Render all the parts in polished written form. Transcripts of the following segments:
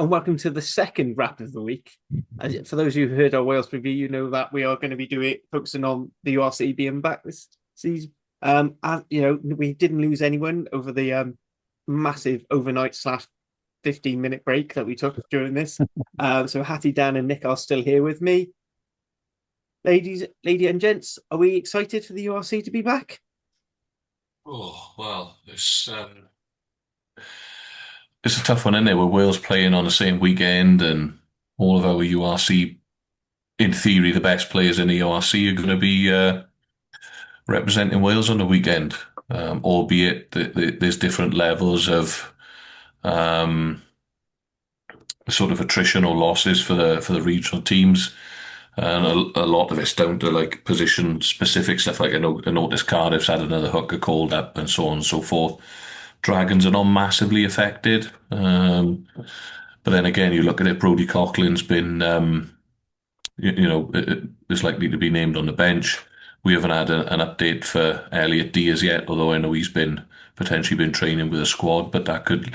and welcome to the second wrap of the week. For those who've heard our Wales preview, you know that we are going to be focusing on the URC being back this season. And we didn't lose anyone over the massive overnight slash 15-minute break that we took during this. So Hattie, Dan, and Nick are still here with me. Lady and gents, are we excited for the URC to be back? Oh, well, it's a tough one, isn't it? With Wales playing on the same weekend and all of our URC, in theory, the best players in the URC are going to be representing Wales on the weekend. Albeit there's different levels of um, sort of attrition or losses for the regional teams. And a lot of it's down to like position specific stuff. Like I noticed Cardiff's had another hooker called up and so on and so forth. Dragons are not massively affected. But then again, you look at it, Brody Coughlin's been, is likely to be named on the bench. We haven't had an update for Elliot Diaz yet, although I know he's been potentially been training with a squad, but that could,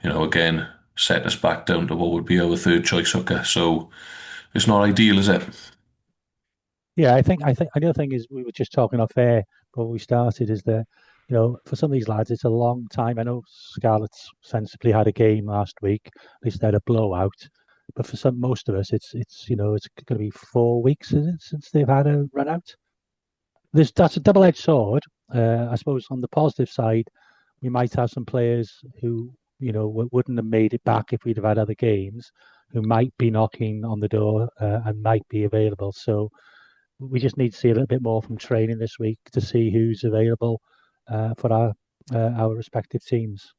again, set us back down to what would be our third choice hooker. So it's not ideal, is it? Yeah, I think another thing is we were just talking off air before we started is that for some of these lads it's a long time. I know Scarlett's sensibly had a game last week, at least they had a blowout, but for most of us it's going to be 4 weeks, is it, since they've had a run out. That's a double-edged sword. I suppose on the positive side, we might have some players who wouldn't have made it back if we'd have had other games, who might be knocking on the door and might be available. So we just need to see a little bit more from training this week to see who's available for our respective teams.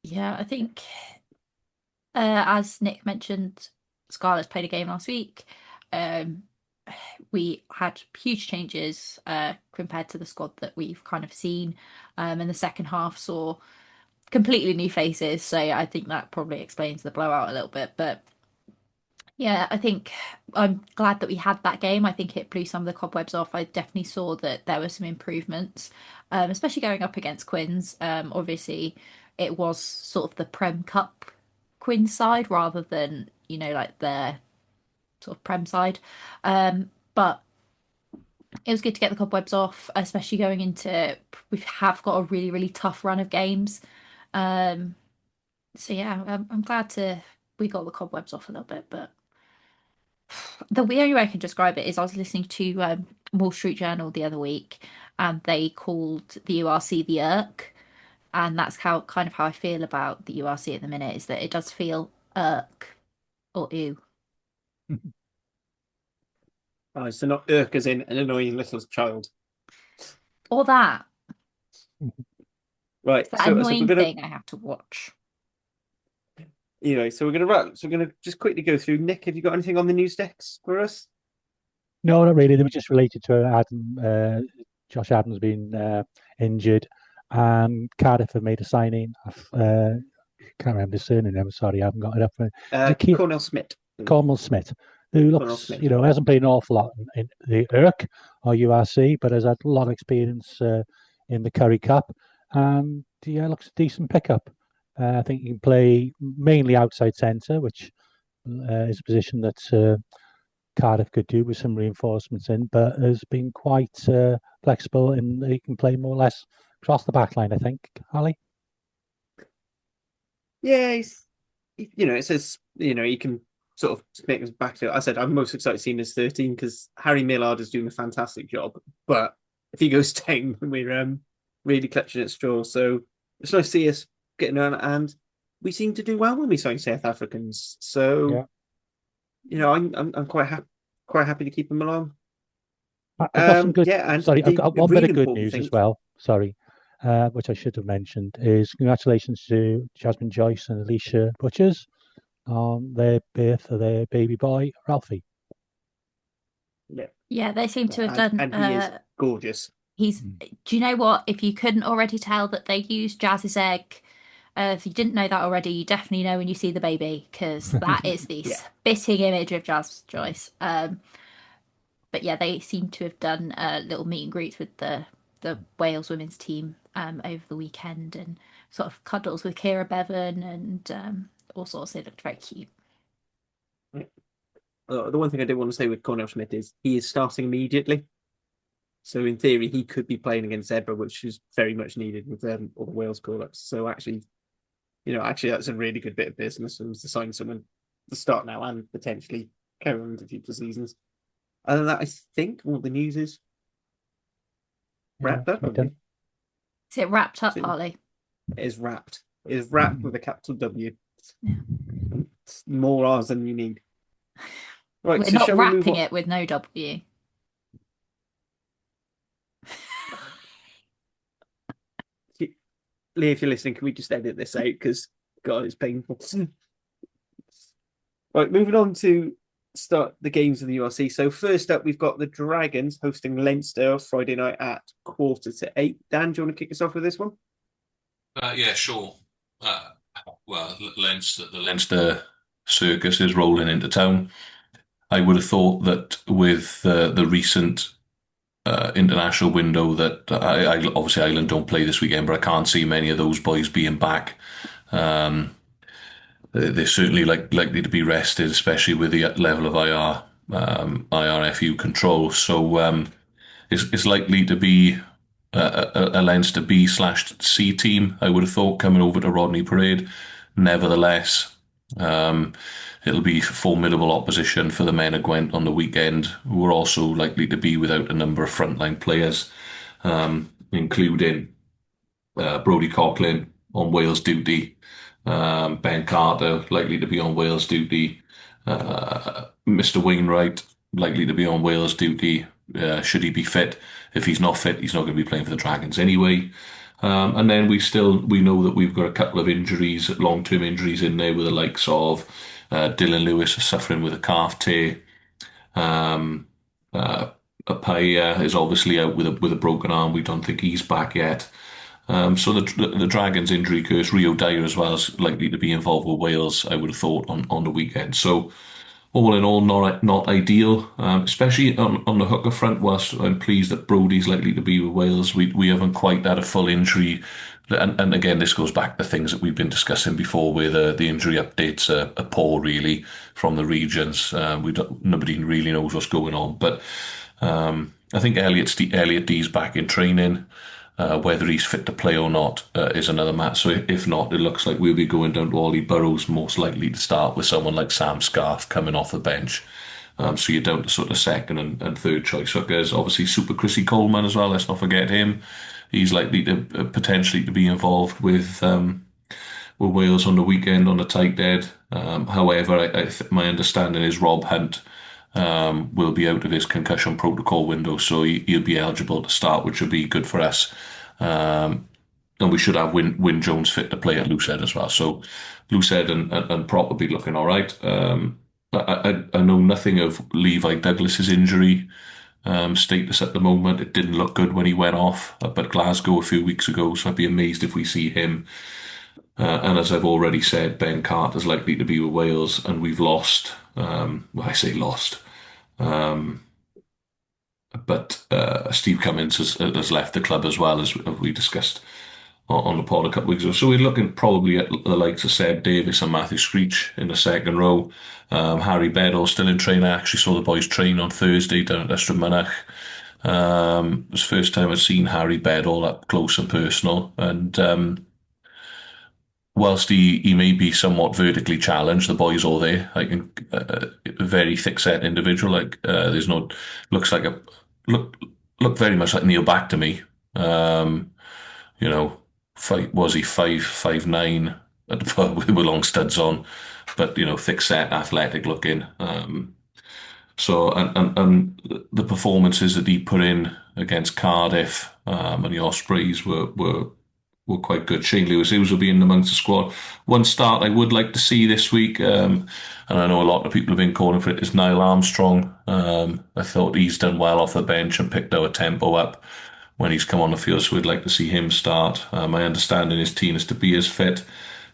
Yeah, I think as Nick mentioned, Scarlett's played a game last week. We had huge changes compared to the squad that we've kind of seen. In the second half saw completely new faces, so I think that probably explains the blowout a little bit. But yeah, I think I'm glad that we had that game. I think it blew some of the cobwebs off. I definitely saw that there were some improvements, especially going up against Quins. Obviously, it was sort of the Prem Cup Quins side rather than, like their sort of Prem side. But it was good to get the cobwebs off, especially going into, we have got a really, really tough run of games. Um, so yeah, I'm glad we got the cobwebs off a little bit, but the only way I can describe it is I was listening to Wall Street Journal the other week, and they called the URC the Irk, and that's how I feel about the URC at the minute, is that it does feel irk or ew. Oh, so not irk as in an annoying little child. Or that. Right. It's that So we're annoying gonna, thing I have to watch. so we're gonna run. So we're gonna just quickly go through. Nick, have you got anything on the news decks for us? No, not really. They were just related to Adam. Josh Adams being injured, and Cardiff have made a signing. Can't remember his surname. I'm sorry, I haven't got it up. Cornell Smith. Cornell Smith, who looks, Smith. Hasn't played an awful lot in the IRC or URC, but has had a lot of experience in the Curry Cup, and yeah, looks a decent pickup. I think he can play mainly outside centre, which is a position that Cardiff could do with some reinforcements in, but has been quite flexible, and he can play more or less across the back line, I think, Ali. Yeah, it says, he can sort of make us back to it. I said I'm most excited to see him as 13 because Harry Millard is doing a fantastic job. But if he goes 10, we're really clutching at straws. So it's nice to see us getting on, and we seem to do well when we sign South Africans. So I'm quite happy to keep him along. I've got some good. Yeah, and Sorry, I've got one bit really of good important news thing. as well. Sorry, which I should have mentioned is congratulations to Jasmine Joyce and Alicia Butchers on their birth of their baby boy Ralphie. Yeah, they seem to have done. And he is gorgeous. Do you know what? If you couldn't already tell that they used Jazz's egg, if you didn't know that already, you definitely know when you see the baby, because that is the spitting image of Jazz Joyce. But yeah, they seem to have done little meet and greets with the Wales women's team over the weekend, and sort of cuddles with Kira Bevan and all sorts. They looked very cute. The one thing I did want to say with Cornell Smith is he is starting immediately. So in theory, he could be playing against Zebra, which is very much needed with all the Wales call-ups. So actually, that's a really good bit of business for them to sign someone to start now and potentially carry on into future seasons. Other than that, I think all the news is wrapped up. done. Is it wrapped up, It Harley? is wrapped. It is wrapped with a capital W. Yeah. It's more R's than you need. Right, We're so not shall we move wrapping on? it with no W. Lee, if you're listening, can we just edit this out? Because, God, it's painful. Right, moving on to start the games of the URC. So first up, we've got the Dragons hosting Leinster Friday night at 7:45. Dan, do you want to kick us off with this one? Yeah, sure. Well, the Leinster circus is rolling into town. I would have thought that with the recent international window that obviously Ireland don't play this weekend, but I can't see many of those boys being back. Um, they're certainly likely to be rested, especially with the level of IRFU control. So it's likely to be a Leinster B/C team, I would have thought, coming over to Rodney Parade. Nevertheless, it'll be formidable opposition for the men of Gwent on the weekend, who are also likely to be without a number of frontline players, including Brodie Coughlin on Wales duty, Ben Carter likely to be on Wales duty, Mr. Wainwright likely to be on Wales duty. Should he be fit? If he's not fit, he's not going to be playing for the Dragons anyway. And then we know that we've got a couple of injuries, long-term injuries in there with the likes of Dylan Lewis suffering with a calf tear. Apaya is obviously out with a broken arm. We don't think he's back yet. So the Dragons injury curse, Rio Dyer as well is likely to be involved with Wales, I would have thought, on the weekend. So all in all, not ideal, especially on the hooker front. Whilst I'm pleased that Brodie's likely to be with Wales, we haven't quite had a full injury. And again, this goes back to things that we've been discussing before, where the injury updates are poor, really, from the regions. Nobody really knows what's going on. But I think Elliot D's back in training. Whether he's fit to play or not is another matter. So if not, it looks like we'll be going down to Ollie Burrows, most likely to start with someone like Sam Scarf coming off the bench. So you're down to sort of second and third choice hookers. Obviously, Super Chrissy Coleman as well. Let's not forget him. He's likely to potentially to be involved with Wales on the weekend on a tight dead. However, my understanding is Rob Hunt will be out of his concussion protocol window, so he'll be eligible to start, which will be good for us. And we should have Wyn Jones fit to play at Loosehead as well. So Loosehead and Prop will be looking all right. I know nothing of Levi Douglas's injury status at the moment. It didn't look good when he went off up at Glasgow a few weeks ago, so I'd be amazed if we see him. And as I've already said, Ben Carter's likely to be with Wales, and we've lost. Well, I say lost. But Steve Cummins has left the club as well, as we discussed on the pod a couple of weeks ago. So we're looking probably at the likes of Seb Davis and Matthew Screech in the second row. Harry Beddle still in training. I actually saw the boys train on Thursday down at Ystrad. It was the first time I'd seen Harry Beddle up close and personal. And whilst he may be somewhat vertically challenged, the boys all there. I think a very thick-set individual. There's no looks like a look very much like Neil Back to me. You know, was he 5'9" with long studs on, but thick-set, athletic looking. So and the performances that he put in against Cardiff and the Ospreys were quite good. Shane Lewis will be in amongst the squad. One start I would like to see this week, and I know a lot of people have been calling for it, is Niall Armstrong. I thought he's done well off the bench and picked our tempo up when he's come on the field, so we'd like to see him start. My understanding is Tina's to be as fit,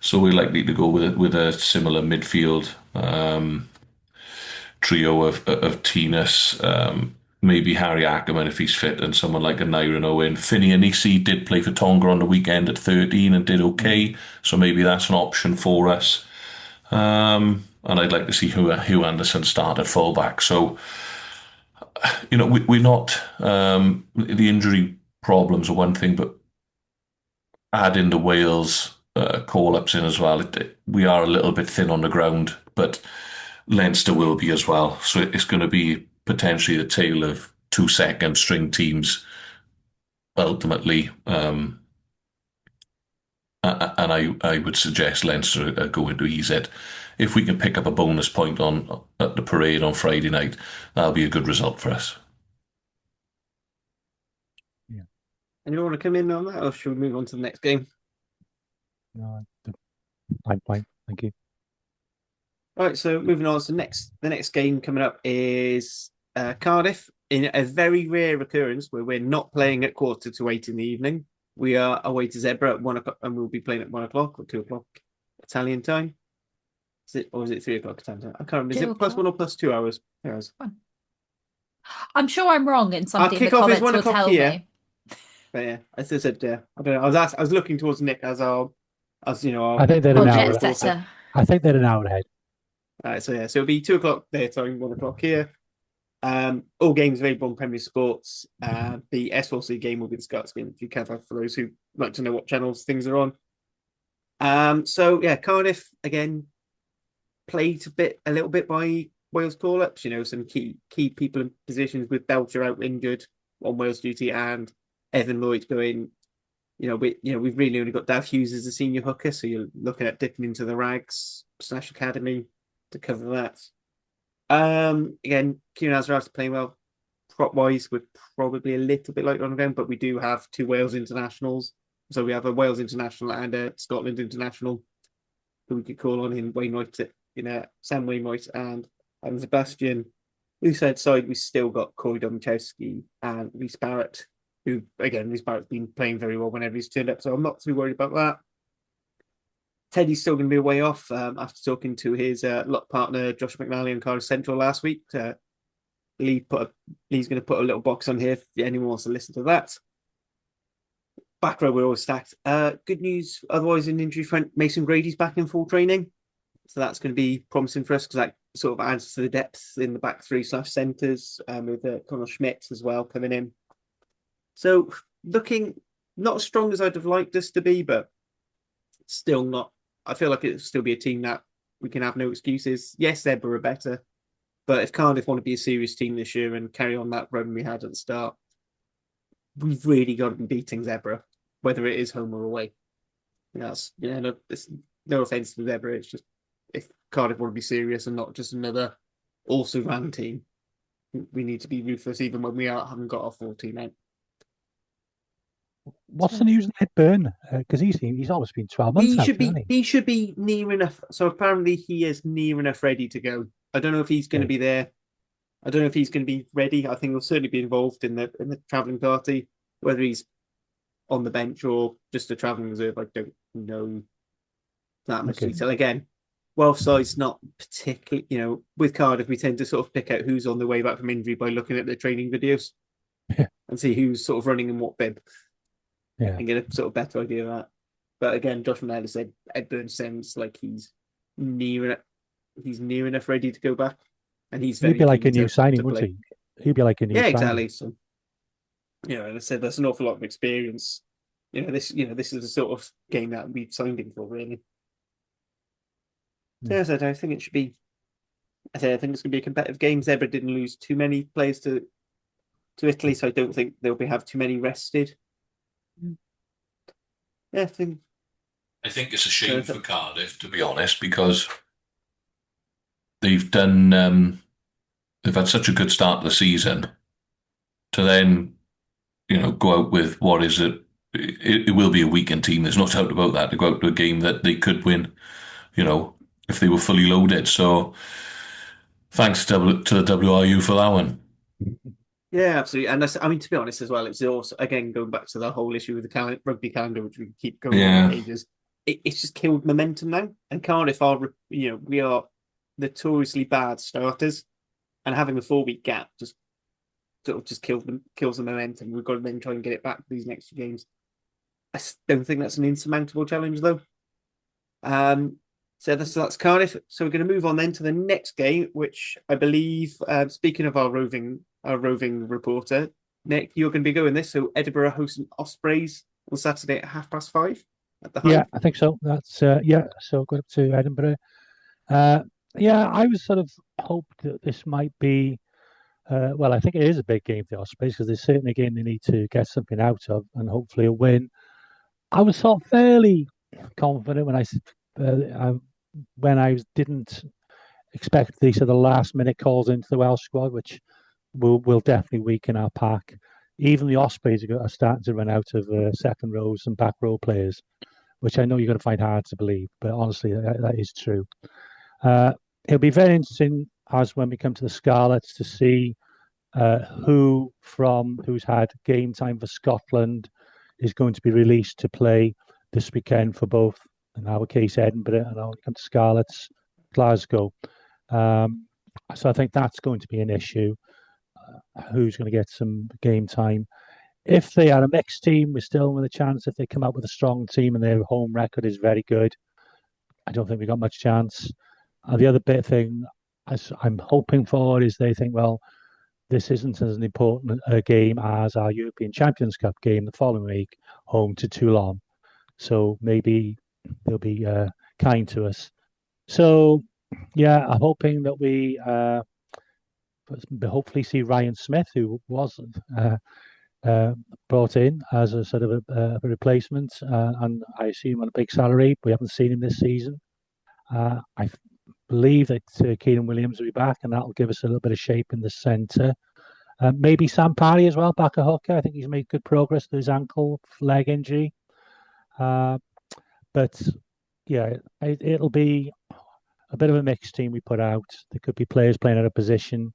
so we're likely to go with a similar midfield trio of Tinas, maybe Harry Ackerman if he's fit, and someone like a Nyron Owen. Finney Anisi did play for Tonga on the weekend at 13 and did okay, so maybe that's an option for us. And I'd like to see Hugh Anderson start at fullback. So, we're not, the injury problems are one thing, but add in the Wales call-ups in as well. We are a little bit thin on the ground, but Leinster will be as well. So it's going to be potentially a tale of two second string teams ultimately. And I would suggest Leinster go into EZ. If we can pick up a bonus point at the parade on Friday night, that'll be a good result for us. Yeah. Anyone want to come in on that, or should we move on to the next game? No, I'm fine. Thank you. All right, so moving on to the next game coming up is Cardiff, in a very rare occurrence where we're not playing at 7:45 in the evening. We are away to Zebra at 1 o'clock, and we'll be playing at 1 o'clock or 2 o'clock Italian time. Is it 3 o'clock Italian time? I can't remember. Is it +1 or +2 hours? 2 hours. I'm sure I'm wrong, and Our somebody in the kickoff is comments 1 will o'clock tell here. me. But yeah, as I said, I don't know. I was looking towards Nick as our I think they're an hour. Jet setter. I think they're an hour ahead. All right, so it'll be 2 o'clock their time, 1 o'clock here. All games available on Premier Sports. The S4C game will be the Scots game, if you can, for those who like to know what channels things are on. So yeah, Cardiff again played a little bit by Wales call-ups. Some key people in positions with Belcher out injured on Wales duty and Evan Lloyd going. We've really only got Dav Hughes as a senior hooker, so you're looking at dipping into the Rags / Academy to cover that. Again, Kieran Azaraf's playing well. Prop wise, we're probably a little bit light on the ground, but we do have 2 Wales internationals. So we have a Wales international and a Scotland international who we could call on in Wainwright, Sam Wainwright and Sebastian. Loose side, we've still got Corey Domachowski and Rhys Barrett, who, again, Rhys Barrett's been playing very well whenever he's turned up, so I'm not too worried about that. Teddy's still going to be a way off after talking to his lock partner, Josh McNally, and Cardiff Central last week. Lee's going to put a little box on here if anyone wants to listen to that. Back row, we're all stacked. Good news, otherwise, in injury front, Mason Grady's back in full training. So that's going to be promising for us because that sort of adds to the depth in the back three / centres with Connor Schmidt as well coming in. So looking not as strong as I'd have liked us to be, but still not. I feel like it'll still be a team that we can have no excuses. Yes, Zebra are better, but if Cardiff want to be a serious team this year and carry on that run we had at the start, we've really got to be beating Zebra, whether it is home or away. No offense to Zebra. It's just if Cardiff want to be serious and not just another also ran team, we need to be ruthless even when we haven't got our full team out. What's the news on Ed Byrne? Because he's almost been 12 months out, He should be near enough. So apparently he is near enough ready to go. I don't know if he's going to be there. I don't know if he's going to be ready. I think he'll certainly be involved in the travelling party. Whether he's on the bench or just a travelling reserve, I don't know that much detail. Again, Welsh side's not particularly, with Cardiff, we tend to sort of pick out who's on the way back from injury by looking at their training videos and see who's sort of running in what bib. Yeah. And get a sort of better idea of that. But again, Josh Manella said Ed Byrne sounds like he's near enough ready to go back. And he's very He'd be like a new signing, wouldn't he? He'd be like a new signing. Exactly. So, and I said there's an awful lot of experience. This is the sort of game that we've signed him for, really. So as I said, I think it should be. I think it's going to be a competitive game. Zebra didn't lose too many players to Italy, so I don't think they'll have too many rested. Yeah, I think it's a shame for Cardiff, to be honest, because they've done. They've had such a good start to the season. To then, go out with what is it? It will be a weakened team. There's no doubt about that. To go out to a game that they could win, if they were fully loaded. So, thanks to the WRU for that one. Yeah, absolutely. And to be honest as well, it's also, again, going back to the whole issue with the rugby calendar, which we keep going on for ages. It's just killed momentum now. And Cardiff are, we are notoriously bad starters. And having a 4-week gap just sort of just kills the momentum. We've got to then try and get it back for these next few games. I don't think that's an insurmountable challenge, though. So that's Cardiff. So we're going to move on then to the next game, which I believe, speaking of our roving reporter, Nick, you're going to be going this. So Edinburgh hosting Ospreys on Saturday at 5:30 at the Hive. Yeah, I think so. That's yeah. So go up to Edinburgh. Yeah, I was sort of hoped that this might be. Well, I think it is a big game for the Ospreys because there's certainly a game they need to get something out of and hopefully a win. I was sort of fairly confident when I didn't expect these sort of last minute calls into the Welsh squad, which will definitely weaken our pack. Even the Ospreys are starting to run out of second rows and back row players, which I know you're going to find hard to believe, but honestly, that is true. It'll be very interesting as when we come to the Scarlets to see who's had game time for Scotland is going to be released to play this weekend for both, in our case, Edinburgh, and when it comes to Scarlets, Glasgow. So I think that's going to be an issue. Who's going to get some game time? If they are a mixed team, we're still with a chance. If they come out with a strong team and their home record is very good, I don't think we've got much chance. The other bit thing I'm hoping for is they think, well, this isn't as an important a game as our European Champions Cup game the following week, home to Toulon. So maybe they'll be kind to us. So, yeah, I'm hoping that we hopefully see Ryan Smith, who wasn't brought in as a sort of a replacement, and I assume on a big salary. We haven't seen him this season. I believe that Keenan Williams will be back, and that'll give us a little bit of shape in the centre. Maybe Sam Parry as well, back at hooker. I think he's made good progress with his ankle leg injury. But yeah, it'll be a bit of a mixed team we put out. There could be players playing out of position.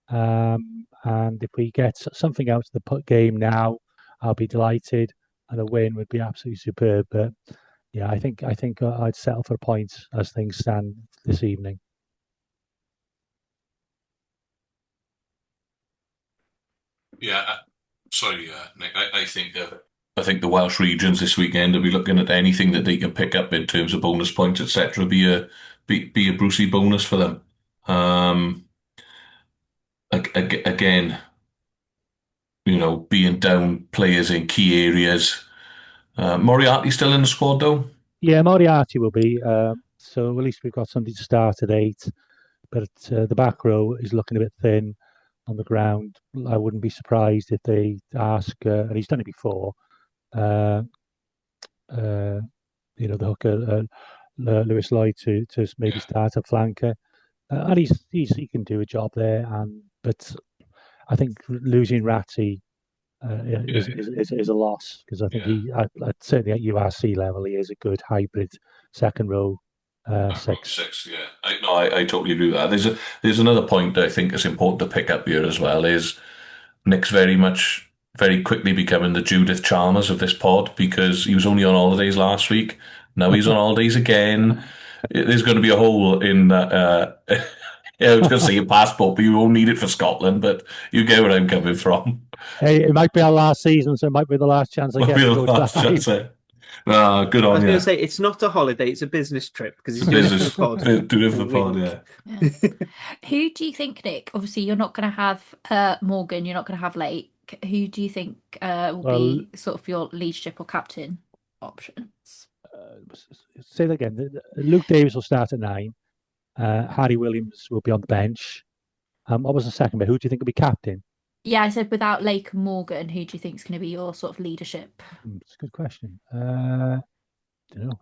And if we get something out of the game now, I'll be delighted, and a win would be absolutely superb. But yeah, I think I'd settle for points as things stand this evening. Yeah, sorry, Nick. I think the Welsh regions this weekend will be looking at anything that they can pick up in terms of bonus points, etc. Be a Brucey bonus for them. Again, being down players in key areas. Moriarty still in the squad though. Yeah, Moriarty will be. So at least we've got somebody to start at 8. But the back row is looking a bit thin on the ground. I wouldn't be surprised if they ask, and he's done it before. The hooker Lewis Lloyd to maybe start a flanker, and he can do a job there. But I think losing Ratty is a loss because I think he certainly at URC level he is a good hybrid second row six. Six, yeah. I totally agree with that. There's another point that I think is important to pick up here as well is Nick's very quickly becoming the Judith Chalmers of this pod because he was only on holidays last week. Now he's on holidays again. There's going to be a hole in that. I was going to say your passport, but you won't need it for Scotland. But you get where I'm coming from. Hey, it might be our last season, so it might be the last chance I get to go to the No, good on you. I was going to say it's not a holiday; it's a business trip because he's doing it for the pod. Doing it for the pod, yeah. Who do you think, Nick? Obviously, you're not going to have Morgan. You're not going to have Lake. Who do you think will be sort of your leadership or captain options? Say that again. Luke Davis will start at 9. Harry Williams will be on the bench. What was the second bit? Who do you think will be captain? Yeah, I said without Lake and Morgan, who do you think is going to be your sort of leadership? It's a good question. Don't know.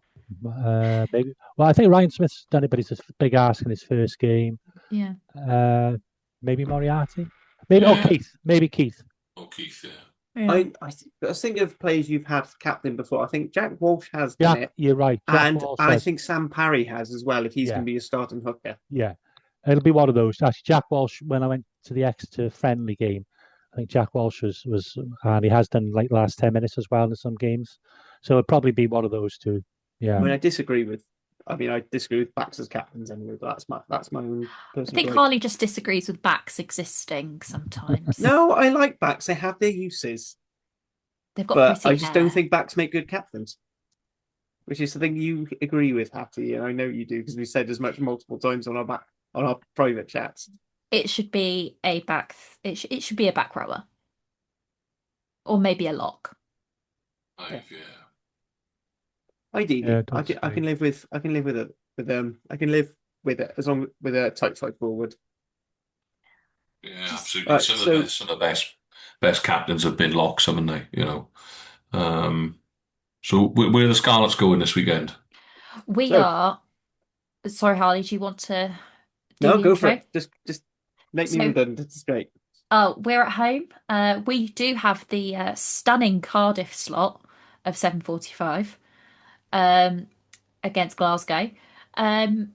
Maybe. Well, I think Ryan Smith's done it, but it's a big ask in his first game. Yeah. Maybe Moriarty. Maybe Keith. Maybe Keith. Oh, Keith, yeah. I was thinking of players you've had captain before. I think Jack Walsh has done it. You're right. And I think Sam Parry has as well, if he's going to be a starting hooker. Yeah, it'll be one of those. Actually, Jack Walsh, when I went to the Exeter friendly game, I think Jack Walsh was and he has done like the last 10 minutes as well in some games. So it'll probably be one of those two. Yeah. I mean, I disagree with I mean, I disagree with backs as captains anyway, but that's my own I personal think gripe. Harley just disagrees with backs existing sometimes. No, I like backs. They have their uses, They've got but pretty I just don't hair. think backs make good captains. Which is the thing you agree with, Hattie, and I know you do because we said as much multiple times on our private chats. It should be a back. It should be a back rower or maybe a lock. Yeah. Yeah. Yeah, Ideally, don't I can disagree. live with it I can live with it as long with a tight side forward. Yeah, Just absolutely. Right, so Some of the best captains have been locks, haven't they? Um, so where are the Scarlets going this weekend? we so are. Sorry, Harley. Do you want to do no, the go for intro? it. Just make me So, redundant. It's great. we're at home. We do have the stunning Cardiff slot of 7:45 um, against Glasgow. Um,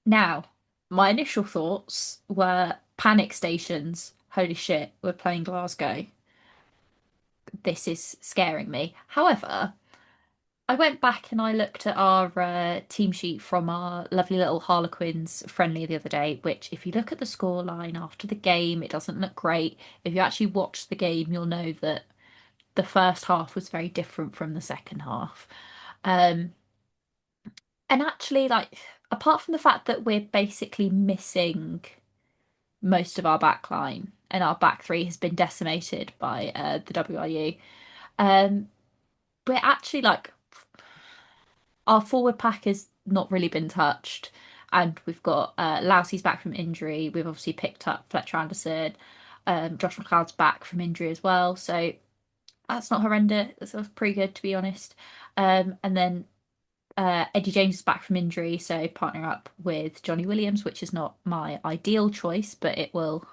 Now, my initial thoughts were panic stations. Holy shit, we're playing Glasgow. This is scaring me. However, I went back and I looked at our team sheet from our lovely little Harlequins friendly the other day, which, if you look at the scoreline after the game, it doesn't look great. If you actually watch the game, you'll know that the first half was very different from the second half. Um, and actually, like, apart from the fact that we're basically missing most of our back line and our back three has been decimated by the WRU. Um, we're actually like our forward pack has not really been touched, and we've got Lousey's back from injury. We've obviously picked up Fletcher Anderson. Josh McLeod's back from injury as well, so that's not horrendous. That's pretty good to be honest. And then Eddie James is back from injury, so partnering up with Johnny Williams, which is not my ideal choice, but it will.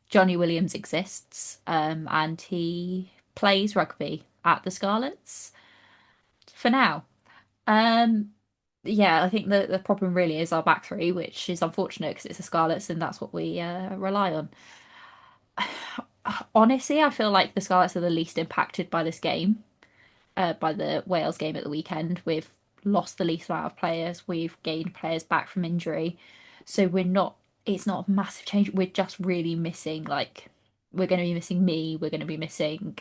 Johnny Williams exists, and he plays rugby at the Scarlets for now. Um, yeah, I think the problem really is our back three, which is unfortunate because it's the Scarlets and that's what we rely on. Honestly, I feel like the Scarlets are the least impacted by this game, by the Wales game at the weekend. We've lost the least amount of players, we've gained players back from injury, so it's not a massive change. We're just really missing we're going to be missing me, we're going to be missing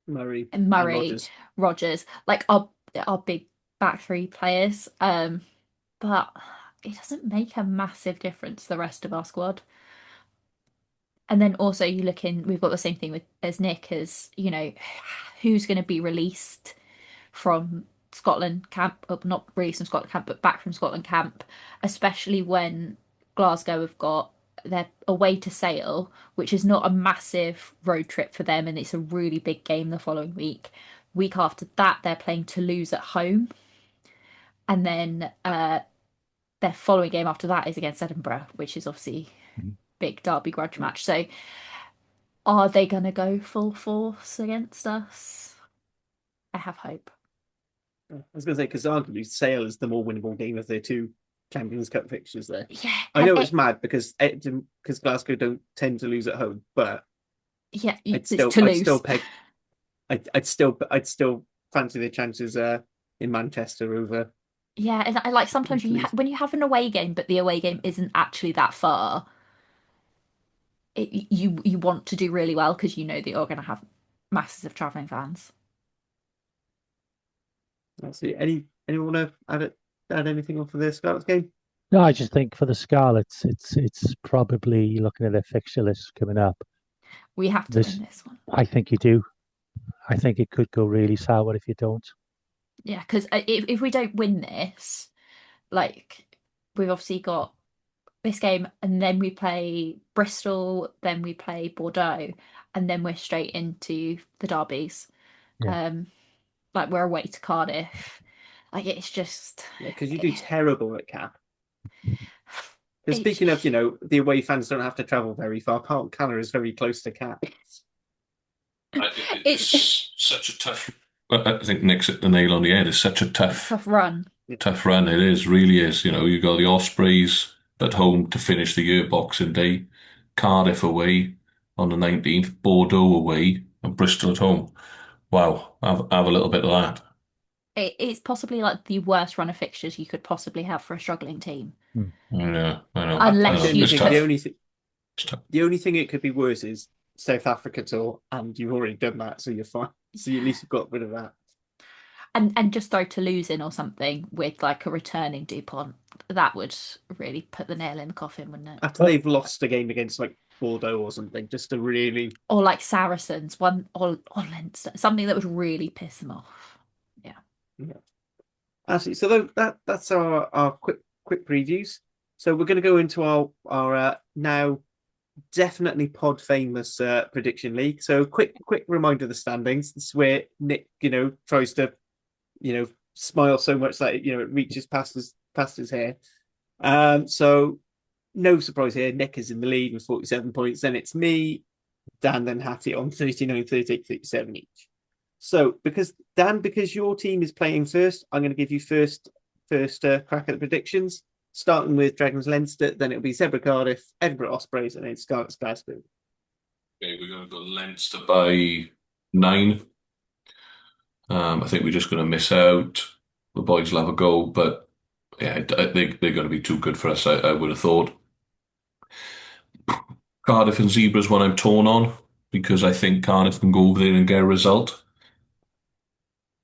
Murray and Murray, Rogers. Rogers, like our big back three players. But it doesn't make a massive difference to the rest of our squad. And then also you look in, we've got the same thing with as Nick as, who's going to be released from Scotland camp, not released from Scotland camp, but back from Scotland camp, especially when Glasgow have got their away to Sale, which is not a massive road trip for them, and it's a really big game the following week. Week after that, they're playing Toulouse at home, and then their following game after that is against Edinburgh, which is obviously big derby grudge match. So, are they going to go full force against us? I have hope. I was going to say because arguably Sale is the more winnable game of their two Champions Cup fixtures there. Yeah, I know it's mad because Glasgow don't tend to lose at home, but yeah, it's I'd still Toulouse. peg I'd still fancy the chances in Manchester over Yeah, and I like sometimes Toulouse. when you have an away game, but the away game isn't actually that far, you want to do really well because you know that you're going to have masses of traveling fans. Let's see. Anyone want to add anything off of the Scarlets game? No, I just think for the Scarlets, it's probably looking at their fixture list coming up. We have to win This, this one. I think you do. I think it could go really sour if you don't. Yeah, because if we don't win this, like we've obviously got this game, and then we play Bristol, then we play Bordeaux, and then we're straight into the derbies. Yeah. Um, like we're away to Cardiff. Like it's just, Yeah, because you do terrible at Cap. Because it, speaking of, the away fans don't have to travel very far. Park Connor is very close to Cap. it's It's such a tough. I think Nick's hit the nail on the head. It's such a tough run. tough run. It is, really is. You got the Ospreys at home to finish the year Boxing Day, Cardiff away on the 19th, Bordeaux away, and Bristol at home. Wow, have a little bit of that. It's possibly like the worst run of fixtures you could possibly have for a struggling team. Yeah, I know. Unless I you It's think put tough. the only thing it could be worse is South Africa tour, and you've already done that, so you're fine. So at least you've got rid of that. and just throw Toulouse in or something with like a returning Dupont. That would really put the nail in the coffin, wouldn't it? After they've lost a game against like Bordeaux or something, just to really. Or like Saracens, one or Leinster, something that would really piss them off. Yeah. Actually, so that's our quick previews. So we're going to go into our now definitely pod famous prediction league. So quick reminder of the standings. This is where Nick, tries to, smile so much that it reaches past his hair. So no surprise here. Nick is in the lead with 47 points. Then it's me, Dan, then Hattie on 39, 38, 37 each. So because your team is playing first, I'm going to give you first crack at the predictions. Starting with Dragons Leinster, then it'll be Zebra Cardiff, Edinburgh Ospreys, and then Scarlets Glasgow. Okay, we're going to go Leinster by 9. I think we're just going to miss out. The boys will have a go, but yeah, they're going to be too good for us, I would have thought. Cardiff and Zebras one I'm torn on because I think Cardiff can go over there and get a result.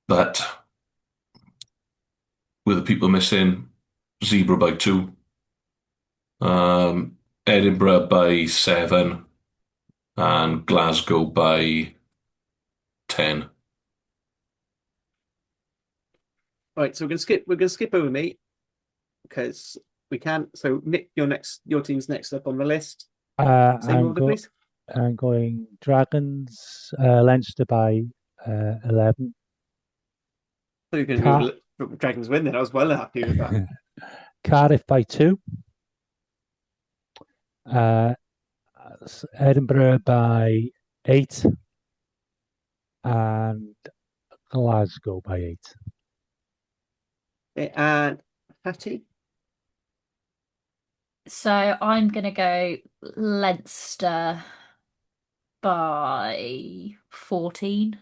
But with the people missing, Zebra by 2. Edinburgh by 7 and Glasgow by 10. Right, so we're gonna skip over me because we can. So Nick, your team's next up on the list. Same order, please. I'm going Dragons, Leinster by 11. So you're going to go Dragons win. Then I was well happy with that. Cardiff by 2. Edinburgh by 8. And Glasgow by 8. And Hattie. So I'm gonna go Leinster by 14.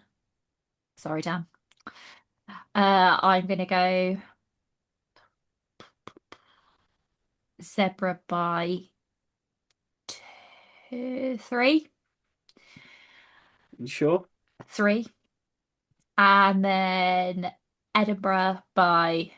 Sorry, Dan. I'm gonna go Zebra by 3. You sure? 3. And then Edinburgh by.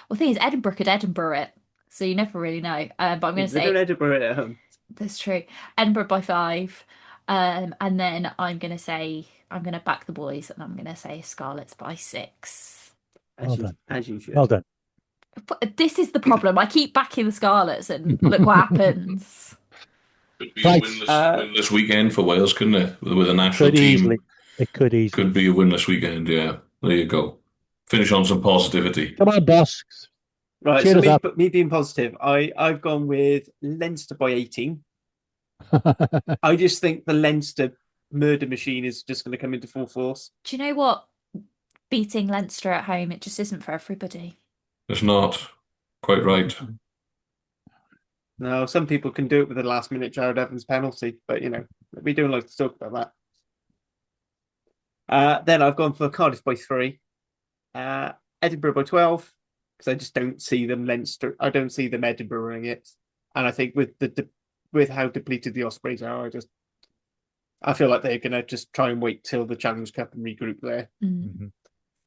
Well, the thing is, Edinburgh could Edinburgh it, so you never really know. But I'm going to They don't say Edinburgh at home. that's true. Edinburgh by 5. And then I'm going to say I'm going to back the boys, and I'm going to say Scarlets by 6. As you should. Well done. But this is the problem. I keep backing the Scarlets, and look what happens. Could be Right. a winless weekend for Wales, couldn't it? With a national Could team. easily. It could easily. Could be a winless weekend, yeah. There you go. Finish on some positivity. Come on, boss. Right, Cheer so us up. me being positive, I've gone with Leinster by 18. I just think the Leinster murder machine is just going to come into full force. Do you know what? Beating Leinster at home, it just isn't for everybody. It's not quite right. No, some people can do it with the last minute Jared Evans penalty, but we don't like to talk about that. Then I've gone for Cardiff by 3, Edinburgh by 12, because I just don't see them Leinster. I don't see them Edinburghing it, and I think with how depleted the Ospreys are, I feel like they're gonna just try and wait till the Challenge Cup and regroup there. Mhm.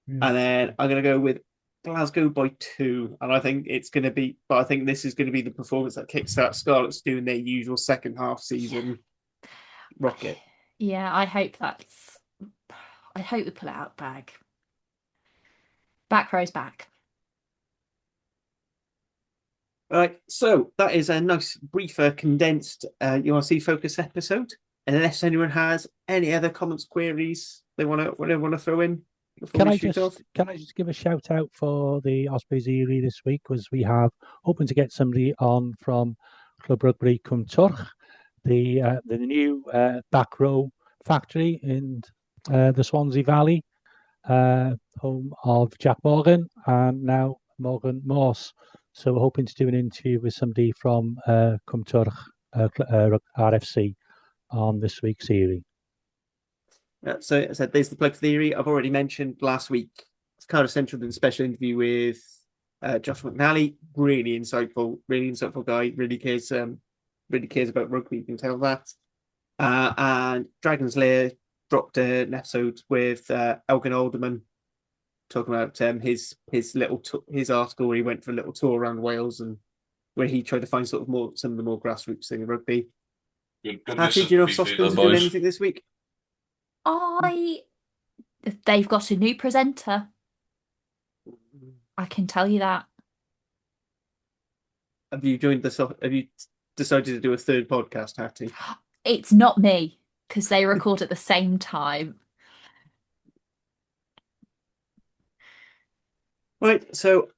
And then I'm gonna go with Glasgow by 2, and I think it's going to be. But I think this is going to be the performance that kickstarts Scarlets doing their usual second half season rocket. Yeah, I hope we pull it out bag. Back row's back. All right, so that is a nice, briefer, condensed URC focus episode. Unless anyone has any other comments, queries they want to throw in. Can I just give a shout out for the Ospreys Erie this week? Because we have hoping to get somebody on from Club Rugby Cwmtorch, the new back row factory in the Swansea Valley, home of Jack Morgan and now Morgan Morse. So we're hoping to do an interview with somebody from Cwmtorch RFC on this week's Erie. So there's the plug for the Erie. I've already mentioned last week Cardiff Central did a special interview with Josh McNally. Really insightful guy. Really cares about rugby. You can tell that. And Dragon's Lair dropped an episode with Elgin Alderman talking about his his article where he went for a little tour around Wales and where he tried to find sort of some of the more grassroots thing in rugby. Good Hattie, do you know if Sausages are doing anything this week? They've got a new presenter. I can tell you that. Have you decided to do a third podcast, Hattie? It's not me because they record at the same time. Right. So,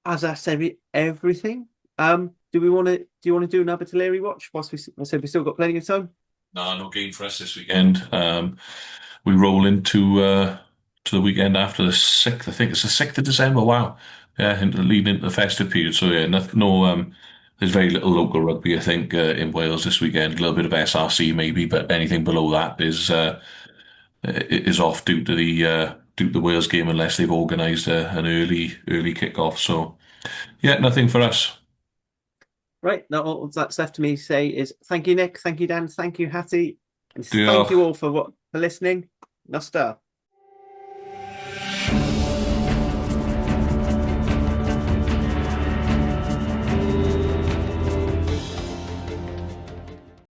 as I said, everything. Do you want to do an Abertillery watch? Whilst I said we still got plenty of time. No game for us this weekend. We roll into to the weekend after the 6th. I think it's the 6th of December. Wow. Yeah, leading into the festive period. So yeah, there's very little local rugby, I think, in Wales this weekend. A little bit of SRC maybe, but anything below that is off due to the Wales game unless they've organised an early kick-off. So yeah, nothing for us. Right. Now all that's left to me to say is thank you, Nick. Thank you, Dan. Thank you, Hattie. And Diolch. thank you all for listening. Nostar.